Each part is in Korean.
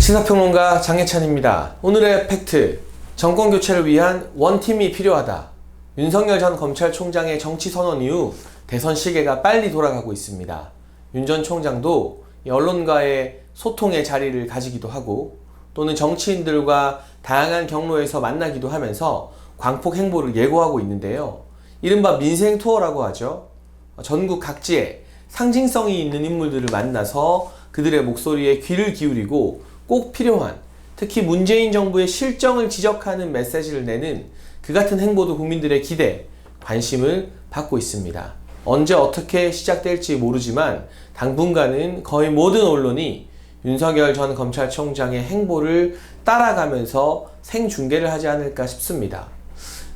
시사평론가 장혜찬입니다. 오늘의 팩트, 정권교체를 위한 원팀이 필요하다. 윤석열 전 검찰총장의 정치선언 이후 대선 시계가 빨리 돌아가고 있습니다. 윤 전 총장도 언론과의 소통의 자리를 가지기도 하고 또는 정치인들과 다양한 경로에서 만나기도 하면서 광폭 행보를 예고하고 있는데요. 이른바 민생 투어라고 하죠. 전국 각지에 상징성이 있는 인물들을 만나서 그들의 목소리에 귀를 기울이고 꼭 필요한, 특히 문재인 정부의 실정을 지적하는 메시지를 내는 그 같은 행보도 국민들의 기대, 관심을 받고 있습니다. 언제 어떻게 시작될지 모르지만 당분간은 거의 모든 언론이 윤석열 전 검찰총장의 행보를 따라가면서 생중계를 하지 않을까 싶습니다.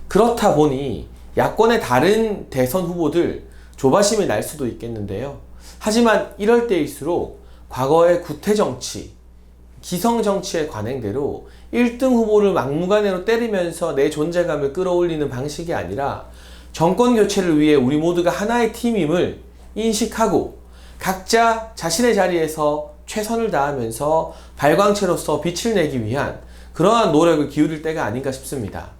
그렇다 보니 야권의 다른 대선 후보들 조바심이 날 수도 있겠는데요. 하지만 이럴 때일수록 과거의 구태정치, 기성정치의 관행대로 1등 후보를 막무가내로 때리면서 내 존재감을 끌어올리는 방식이 아니라 정권 교체를 위해 우리 모두가 하나의 팀임을 인식하고 각자 자신의 자리에서 최선을 다하면서 발광체로서 빛을 내기 위한 그러한 노력을 기울일 때가 아닌가 싶습니다.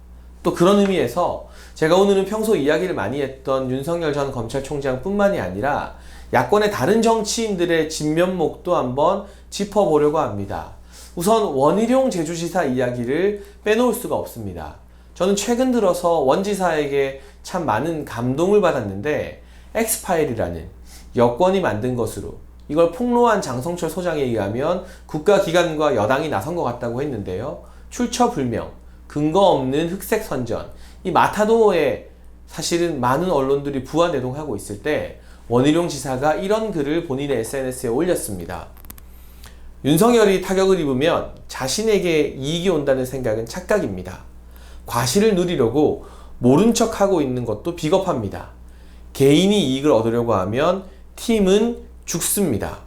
또 그런 의미에서 제가 오늘은 평소 이야기를 많이 했던 윤석열 전 검찰총장 뿐만이 아니라 야권의 다른 정치인들의 진면목도 한번 짚어보려고 합니다. 우선 원희룡 제주지사 이야기를 빼놓을 수가 없습니다. 저는 최근 들어서 원 지사에게 참 많은 감동을 받았는데 엑스파일이라는 여권이 만든 것으로 이걸 폭로한 장성철 소장에 의하면 국가기관과 여당이 나선 것 같다고 했는데요. 출처불명, 근거 없는 흑색 선전, 이 마타도어에 사실은 많은 언론들이 부하내동하고 있을 때 원희룡 지사가 이런 글을 본인의 SNS에 올렸습니다. 윤석열이 타격을 입으면 자신에게 이익이 온다는 생각은 착각입니다. 과실을 누리려고 모른 척하고 있는 것도 비겁합니다. 개인이 이익을 얻으려고 하면 팀은 죽습니다.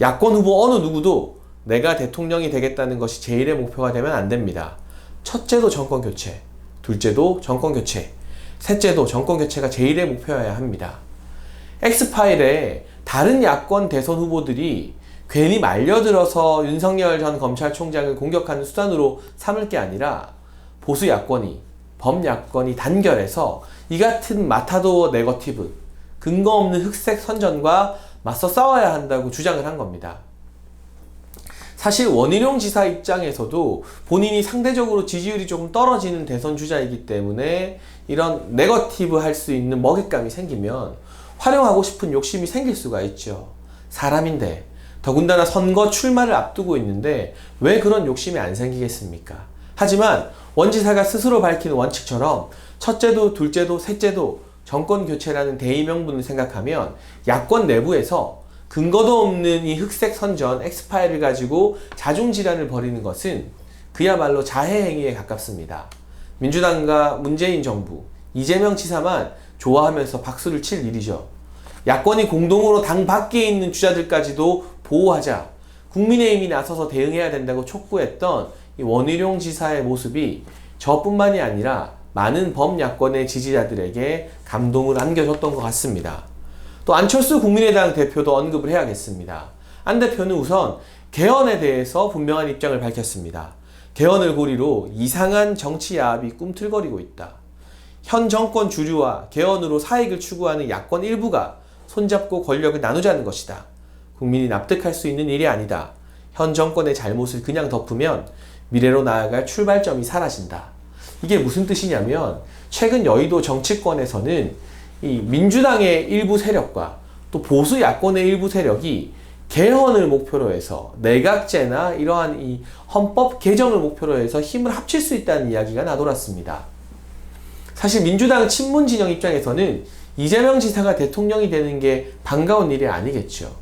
야권 후보 어느 누구도 내가 대통령이 되겠다는 것이 제일의 목표가 되면 안 됩니다. 첫째도 정권 교체, 둘째도 정권 교체, 셋째도 정권 교체가 제일의 목표여야 합니다. 엑스파일에 다른 야권 대선 후보들이 괜히 말려들어서 윤석열 전 검찰총장을 공격하는 수단으로 삼을 게 아니라 보수 야권이, 범야권이 단결해서 이 같은 마타도어 네거티브, 근거 없는 흑색 선전과 맞서 싸워야 한다고 주장을 한 겁니다. 사실 원희룡 지사 입장에서도 본인이 상대적으로 지지율이 조금 떨어지는 대선 주자이기 때문에 이런 네거티브 할 수 있는 먹잇감이 생기면 활용하고 싶은 욕심이 생길 수가 있죠. 사람인데 더군다나 선거 출마를 앞두고 있는데 왜 그런 욕심이 안 생기겠습니까? 하지만 원 지사가 스스로 밝히는 원칙처럼 첫째도 둘째도 셋째도 정권 교체라는 대의명분을 생각하면 야권 내부에서 근거도 없는 이 흑색 선전 엑스파일을 가지고 자중질환을 벌이는 것은 그야말로 자해행위에 가깝습니다. 민주당과 문재인 정부, 이재명 지사만 좋아하면서 박수를 칠 일이죠. 야권이 공동으로 당 밖에 있는 주자들까지도 보호하자 국민의힘이 나서서 대응해야 된다고 촉구했던 이 원희룡 지사의 모습이 저뿐만이 아니라 많은 범야권의 지지자들에게 감동을 안겨줬던 것 같습니다. 또 안철수 국민의당 대표도 언급을 해야겠습니다. 안 대표는 우선 개헌에 대해서 분명한 입장을 밝혔습니다. 개헌을 고리로 이상한 정치 야합이 꿈틀거리고 있다. 현 정권 주류와 개헌으로 사익을 추구하는 야권 일부가 손잡고 권력을 나누자는 것이다. 국민이 납득할 수 있는 일이 아니다. 현 정권의 잘못을 그냥 덮으면 미래로 나아갈 출발점이 사라진다. 이게 무슨 뜻이냐면 최근 여의도 정치권에서는 이 민주당의 일부 세력과 또 보수 야권의 일부 세력이 개헌을 목표로 해서 내각제나 이러한 이 헌법 개정을 목표로 해서 힘을 합칠 수 있다는 이야기가 나돌았습니다. 사실 민주당 친문 진영 입장에서는 이재명 지사가 대통령이 되는 게 반가운 일이 아니겠죠.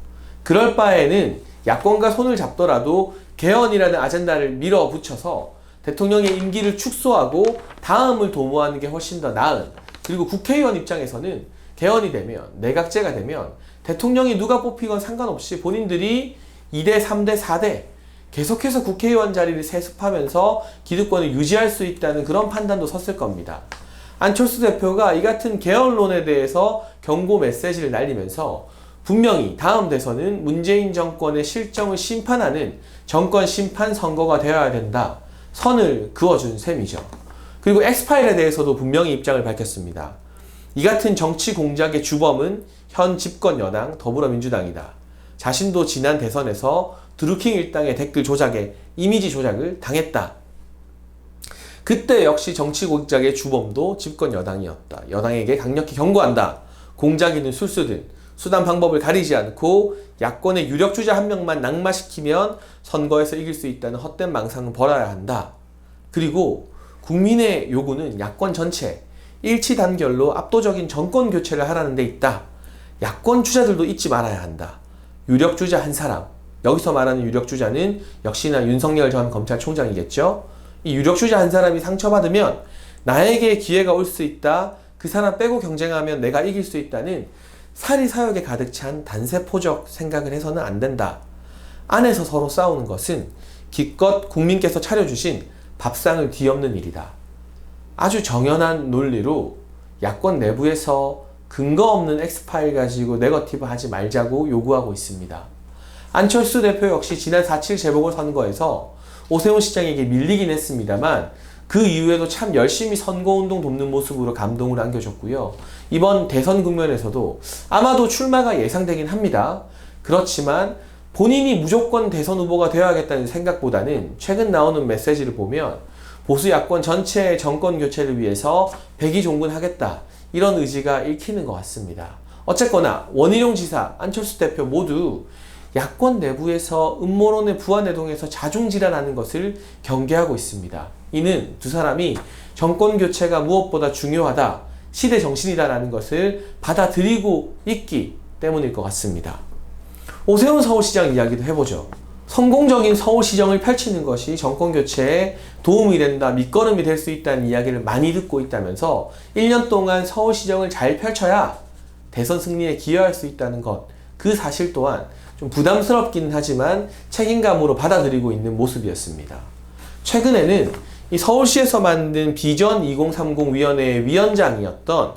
그럴 바에는 야권과 손을 잡더라도 개헌이라는 아젠다를 밀어붙여서 대통령의 임기를 축소하고 다음을 도모하는 게 훨씬 더 나은, 그리고 국회의원 입장에서는 개헌이 되면, 내각제가 되면 대통령이 누가 뽑히건 상관없이 본인들이 2대, 3대, 4대 계속해서 국회의원 자리를 세습하면서 기득권을 유지할 수 있다는 그런 판단도 섰을 겁니다. 안철수 대표가 이 같은 개헌론에 대해서 경고 메시지를 날리면서 분명히 다음 대선은 문재인 정권의 실정을 심판하는 정권 심판 선거가 되어야 된다. 선을 그어준 셈이죠. 그리고 엑스파일에 대해서도 분명히 입장을 밝혔습니다. 이 같은 정치 공작의 주범은 현 집권 여당 더불어민주당이다. 자신도 지난 대선에서 드루킹 일당의 댓글 조작에 이미지 조작을 당했다. 그때 역시 정치 공작의 주범도 집권 여당이었다. 여당에게 강력히 경고한다. 공작이든 술수든 수단 방법을 가리지 않고 야권의 유력 주자 한 명만 낙마시키면 선거에서 이길 수 있다는 헛된 망상은 버려야 한다. 그리고 국민의 요구는 야권 전체 일치 단결로 압도적인 정권 교체를 하라는 데 있다. 야권 주자들도 잊지 말아야 한다. 유력 주자 한 사람, 여기서 말하는 유력 주자는 역시나 윤석열 전 검찰총장이겠죠. 이 유력 주자 한 사람이 상처받으면 나에게 기회가 올 수 있다. 그 사람 빼고 경쟁하면 내가 이길 수 있다는 사리사욕에 가득 찬 단세포적 생각을 해서는 안 된다. 안에서 서로 싸우는 것은 기껏 국민께서 차려주신 밥상을 뒤엎는 일이다. 아주 정연한 논리로 야권 내부에서 근거 없는 엑스파일 가지고 네거티브 하지 말자고 요구하고 있습니다. 안철수 대표 역시 지난 4.7 재보궐선거에서 오세훈 시장에게 밀리긴 했습니다만 그 이후에도 참 열심히 선거운동 돕는 모습으로 감동을 안겨줬고요. 이번 대선 국면에서도 아마도 출마가 예상되긴 합니다. 그렇지만 본인이 무조건 대선 후보가 되어야겠다는 생각보다는 최근 나오는 메시지를 보면 보수 야권 전체의 정권 교체를 위해서 백의종군하겠다. 이런 의지가 읽히는 것 같습니다. 어쨌거나 원희룡 지사, 안철수 대표 모두 야권 내부에서 음모론의 부안해동에서 자중질환하는 것을 경계하고 있습니다. 이는 두 사람이 정권 교체가 무엇보다 중요하다, 시대 정신이다라는 것을 받아들이고 있기 때문일 것 같습니다. 오세훈 서울시장 이야기도 해보죠. 성공적인 서울시정을 펼치는 것이 정권 교체에 도움이 된다, 밑거름이 될 수 있다는 이야기를 많이 듣고 있다면서 1년 동안 서울시정을 잘 펼쳐야 대선 승리에 기여할 수 있다는 것, 그 사실 또한 좀 부담스럽긴 하지만 책임감으로 받아들이고 있는 모습이었습니다. 최근에는 이 서울시에서 만든 비전 2030 위원회의 위원장이었던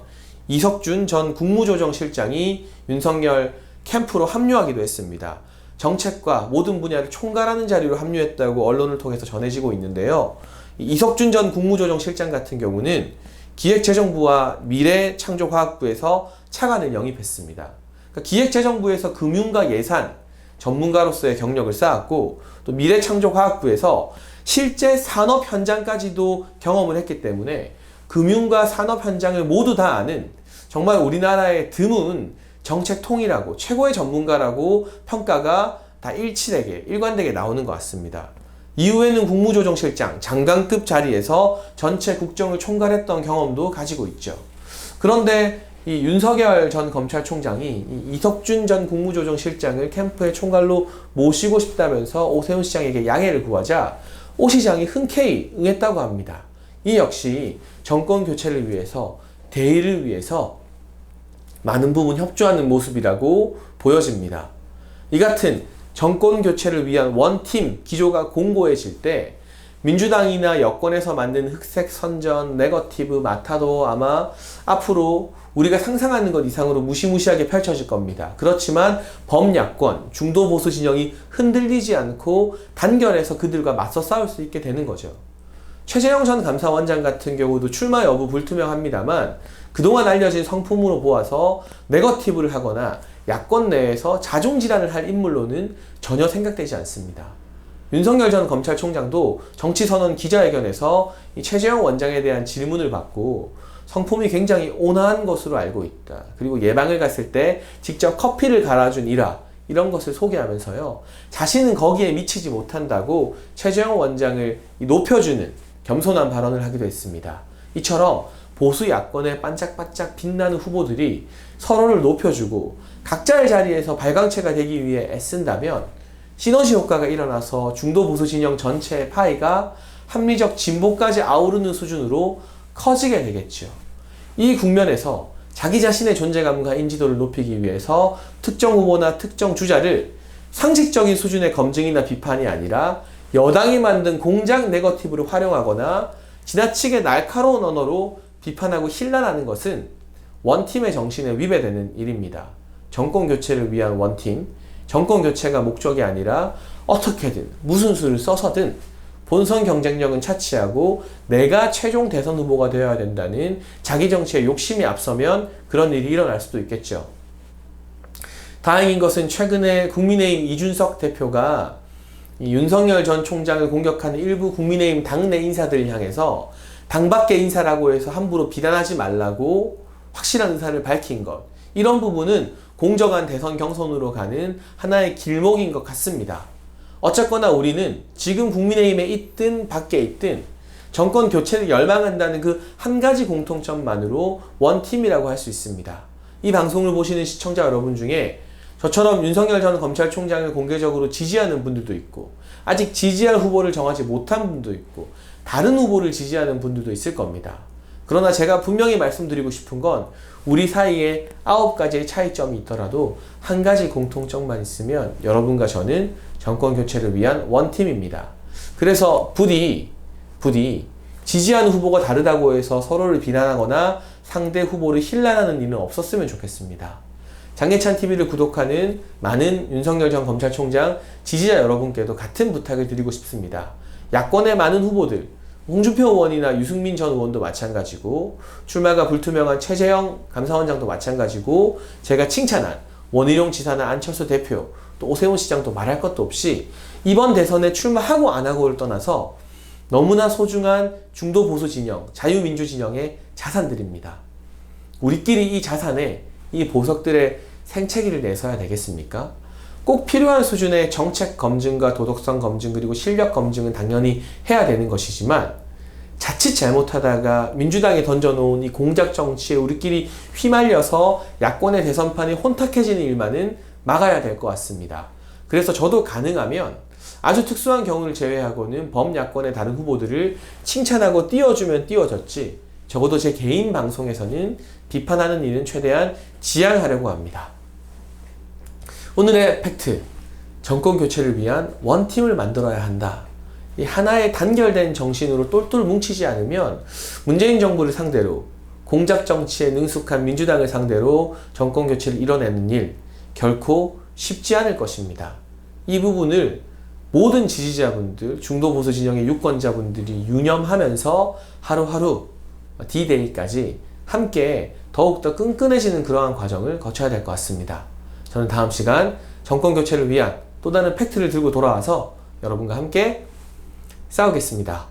이석준 전 국무조정실장이 윤석열 캠프로 합류하기도 했습니다. 정책과 모든 분야를 총괄하는 자리로 합류했다고 언론을 통해서 전해지고 있는데요. 이석준 전 국무조정실장 같은 경우는 기획재정부와 미래창조과학부에서 차관을 영입했습니다. 그러니까 기획재정부에서 금융과 예산 전문가로서의 경력을 쌓았고 또 미래창조과학부에서 실제 산업 현장까지도 경험을 했기 때문에 금융과 산업 현장을 모두 다 아는 정말 우리나라의 드문 정책 통일하고 최고의 전문가라고 평가가 다 일치되게 일관되게 나오는 것 같습니다. 이후에는 국무조정실장, 장관급 자리에서 전체 국정을 총괄했던 경험도 가지고 있죠. 그런데 이 윤석열 전 검찰총장이 이 이석준 전 국무조정실장을 캠프의 총괄로 모시고 싶다면서 오세훈 시장에게 양해를 구하자 오 시장이 흔쾌히 응했다고 합니다. 이 역시 정권 교체를 위해서, 대의를 위해서 많은 부분 협조하는 모습이라고 보여집니다. 이 같은 정권 교체를 위한 원팀 기조가 공고해질 때 민주당이나 여권에서 만든 흑색 선전, 네거티브, 마타도 아마 앞으로 우리가 상상하는 것 이상으로 무시무시하게 펼쳐질 겁니다. 그렇지만 범야권, 중도 보수 진영이 흔들리지 않고 단결해서 그들과 맞서 싸울 수 있게 되는 거죠. 최재형 전 감사원장 같은 경우도 출마 여부 불투명합니다만 그동안 알려진 성품으로 보아서 네거티브를 하거나 야권 내에서 자중질환을 할 인물로는 전혀 생각되지 않습니다. 윤석열 전 검찰총장도 정치선언 기자회견에서 이 최재형 원장에 대한 질문을 받고 성품이 굉장히 온화한 것으로 알고 있다. 그리고 예방을 갔을 때 직접 커피를 갈아준 일화, 이런 것을 소개하면서요. 자신은 거기에 미치지 못한다고 최재형 원장을 높여주는 겸손한 발언을 하기도 했습니다. 이처럼 보수 야권의 반짝반짝 빛나는 후보들이 서로를 높여주고 각자의 자리에서 발광체가 되기 위해 애쓴다면 시너지 효과가 일어나서 중도 보수 진영 전체의 파이가 합리적 진보까지 아우르는 수준으로 커지게 되겠죠. 이 국면에서 자기 자신의 존재감과 인지도를 높이기 위해서 특정 후보나 특정 주자를 상식적인 수준의 검증이나 비판이 아니라 여당이 만든 공작 네거티브를 활용하거나 지나치게 날카로운 언어로 비판하고 힐난하는 것은 원팀의 정신에 위배되는 일입니다. 정권 교체를 위한 원팀, 정권 교체가 목적이 아니라 어떻게든 무슨 수를 써서든 본선 경쟁력은 차치하고 내가 최종 대선 후보가 되어야 된다는 자기 정치의 욕심이 앞서면 그런 일이 일어날 수도 있겠죠. 다행인 것은 최근에 국민의힘 이준석 대표가 이 윤석열 전 총장을 공격하는 일부 국민의힘 당내 인사들을 향해서 당 밖의 인사라고 해서 함부로 비난하지 말라고 확실한 의사를 밝힌 것, 이런 부분은 공정한 대선 경선으로 가는 하나의 길목인 것 같습니다. 어쨌거나 우리는 지금 국민의힘에 있든 밖에 있든 정권 교체를 열망한다는 그 한 가지 공통점만으로 원팀이라고 할 수 있습니다. 이 방송을 보시는 시청자 여러분 중에 저처럼 윤석열 전 검찰총장을 공개적으로 지지하는 분들도 있고, 아직 지지할 후보를 정하지 못한 분도 있고, 다른 후보를 지지하는 분들도 있을 겁니다. 그러나 제가 분명히 말씀드리고 싶은 건 우리 사이에 9가지의 차이점이 있더라도 한 가지 공통점만 있으면 여러분과 저는 정권 교체를 위한 원팀입니다. 그래서 부디 지지하는 후보가 다르다고 해서 서로를 비난하거나 상대 후보를 힐난하는 일은 없었으면 좋겠습니다. 장예찬 TV를 구독하는 많은 윤석열 전 검찰총장 지지자 여러분께도 같은 부탁을 드리고 싶습니다. 야권의 많은 후보들, 홍준표 의원이나 유승민 전 의원도 마찬가지고, 출마가 불투명한 최재형 감사원장도 마찬가지고, 제가 칭찬한 원희룡 지사나 안철수 대표, 또 오세훈 시장도 말할 것도 없이 이번 대선에 출마하고 안 하고를 떠나서 너무나 소중한 중도 보수 진영, 자유민주 진영의 자산들입니다. 우리끼리 이 자산에, 이 보석들의 생채기를 내서야 되겠습니까? 꼭 필요한 수준의 정책 검증과 도덕성 검증 그리고 실력 검증은 당연히 해야 되는 것이지만, 자칫 잘못하다가 민주당에 던져놓은 이 공작 정치에 우리끼리 휘말려서 야권의 대선판이 혼탁해지는 일만은 막아야 될 것 같습니다. 그래서 저도 가능하면 아주 특수한 경우를 제외하고는 범야권의 다른 후보들을 칭찬하고 띄워주면 띄워졌지, 적어도 제 개인 방송에서는 비판하는 일은 최대한 지양하려고 합니다. 오늘의 팩트, 정권 교체를 위한 원팀을 만들어야 한다. 이 하나의 단결된 정신으로 똘똘 뭉치지 않으면 문재인 정부를 상대로, 공작 정치에 능숙한 민주당을 상대로 정권 교체를 이뤄내는 일 결코 쉽지 않을 것입니다. 이 부분을 모든 지지자분들, 중도 보수 진영의 유권자분들이 유념하면서 하루하루 D-Day까지 함께 더욱더 끈끈해지는 그러한 과정을 거쳐야 될 것 같습니다. 저는 다음 시간 정권 교체를 위한 또 다른 팩트를 들고 돌아와서 여러분과 함께 싸우겠습니다.